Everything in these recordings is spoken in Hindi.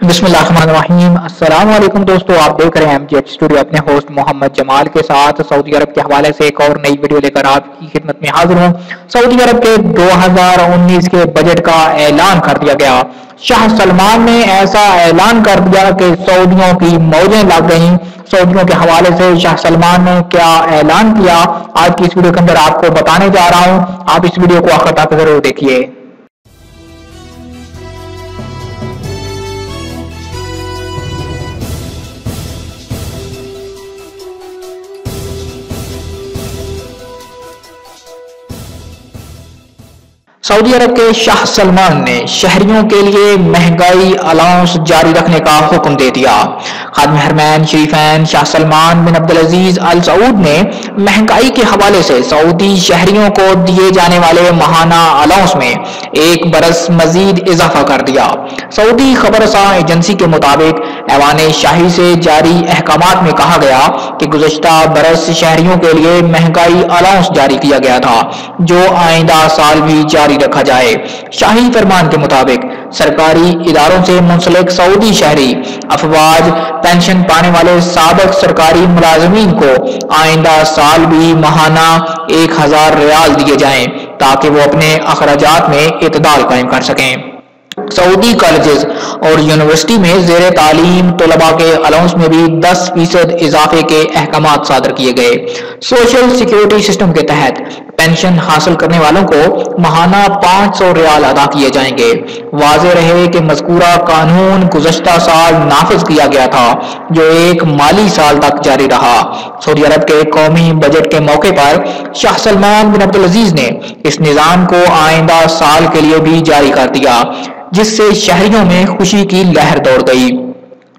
बिस्मिल्लाहिर्रहमानिर्रहीम। अस्सलाम वालेकुम दोस्तों, आप देख रहे हैं एमजेड स्टूडियो अपने होस्ट मोहम्मद जमाल के साथ। सऊदी अरब के हवाले से एक और नई वीडियो लेकर आपकी खिदमत में हाजिर हूँ। सऊदी अरब के 2019 के बजट का ऐलान कर दिया गया। शाह सलमान ने ऐसा ऐलान कर दिया कि सऊदियों की मौजें लग गईं। सऊदियों के हवाले से शाह सलमान ने क्या ऐलान किया, आज की इस वीडियो के अंदर आपको बताने जा रहा हूँ। आप इस वीडियो को आखिर तक जरूर देखिए। सऊदी अरब के शाह सलमान ने शहरियों के लिए महंगाई अलाउंस जारी रखने का हुक्म दे दिया। खादिम हरमैन शरीफैन शाह सलमान बिन अब्दुल अजीज अल सऊद ने महंगाई के हवाले से सऊदी शहरियों को दिए जाने वाले माहाना अलाउंस में एक बरस मजीद इजाफा कर दिया। सऊदी खबरसां एजेंसी के मुताबिक ऐवान शाही से जारी अहकामात में कहा गया कि गुज़श्ता बरस शहरियों के लिए महंगाई अलाउंस जारी किया गया था, जो आइंदा साल भी जारी रखा जाए। शाही फरमान के मुताबिक सरकारी इदारों से मुंसलिक सऊदी शहरी अफवाज पेंशन पाने वाले साबिक सरकारी मुलाजमीन को आइंदा साल भी माहाना 1000 रियाल दिए जाएं, ताकि वो अपने अखराजात में इतदाल कायम कर सकें। सऊदी कॉलेजेस और यूनिवर्सिटी में ज़ेरे तालीम तलबा के अलाउंस में भी 10% इजाफे के अहकामात सादर किए गए। सोशल सिक्योरिटी सिस्टम के तहत पेंशन हासिल करने वालों को माहाना 500 रियाल अदा किए जाएंगे। वाज़ेह रहे कि मज़कूरा कानून गुज़श्ता साल नाफिज किया गया था, जो एक माली साल तक जारी रहा। सऊदी अरब के कौमी बजट के मौके पर शाह सलमान बिन अब्दुल अजीज ने इस निज़ाम को आइंदा साल के लिए भी जारी कर दिया, जिससे शहरियों में खुशी की लहर दौड़ गई।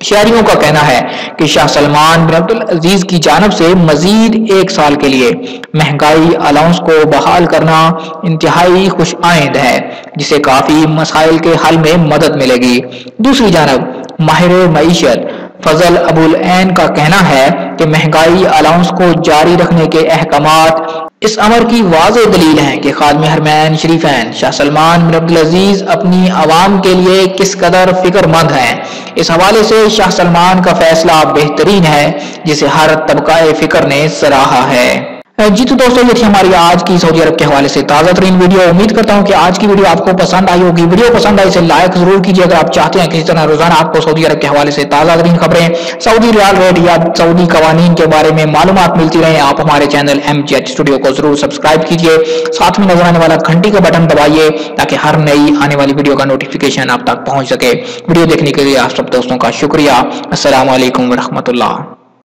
शहरियों का कहना है कि शाह सलमान बिन अब्दुल अजीज की जानिब से मजीद एक साल के लिए महंगाई अलाउंस को बहाल करना इंतहाई खुश आइंद है, जिसे काफी मसाइल के हल में मदद मिलेगी। दूसरी जानब माहिर मईशत फजल अबुल ऐन का कहना है कि महंगाई अलाउंस को जारी रखने के अहकामात इस अमर की वाज़ेह दलील है कि खादिम हरमैन शरीफैन शाह सलमान बिन अब्दुल अजीज अपनी आवाम के लिए किस कदर फिक्रमंद हैं। इस हवाले से शाह सलमान का फैसला बेहतरीन है, जिसे हर तबका फिक्र ने सराहा है। जी तो दोस्तों, ये थी हमारी आज की सऊदी अरब के हवाले से ताज़ा तरीन वीडियो। उम्मीद करता हूँ कि आज की वीडियो आपको पसंद आई होगी। वीडियो पसंद आई इसे लाइक जरूर कीजिए अगर आप चाहते हैं कि इस तरह रोजाना आपको सऊदी अरब के हवाले से ताज़ा तरीन खबरें, सऊदी रियाल रेट या सऊदी कवानीन के बारे में मालूमात मिलती रहे। आप हमारे चैनल एमजेड स्टूडियो को जरूर सब्सक्राइब कीजिए, साथ में नजर आने वाला घंटी का बटन दबाइए ताकि हर नई आने वाली वीडियो का नोटिफिकेशन आप तक पहुंच सके। वीडियो देखने के लिए आप सब दोस्तों का शुक्रिया। अस्सलाम वालेकुम व रहमतुल्लाह।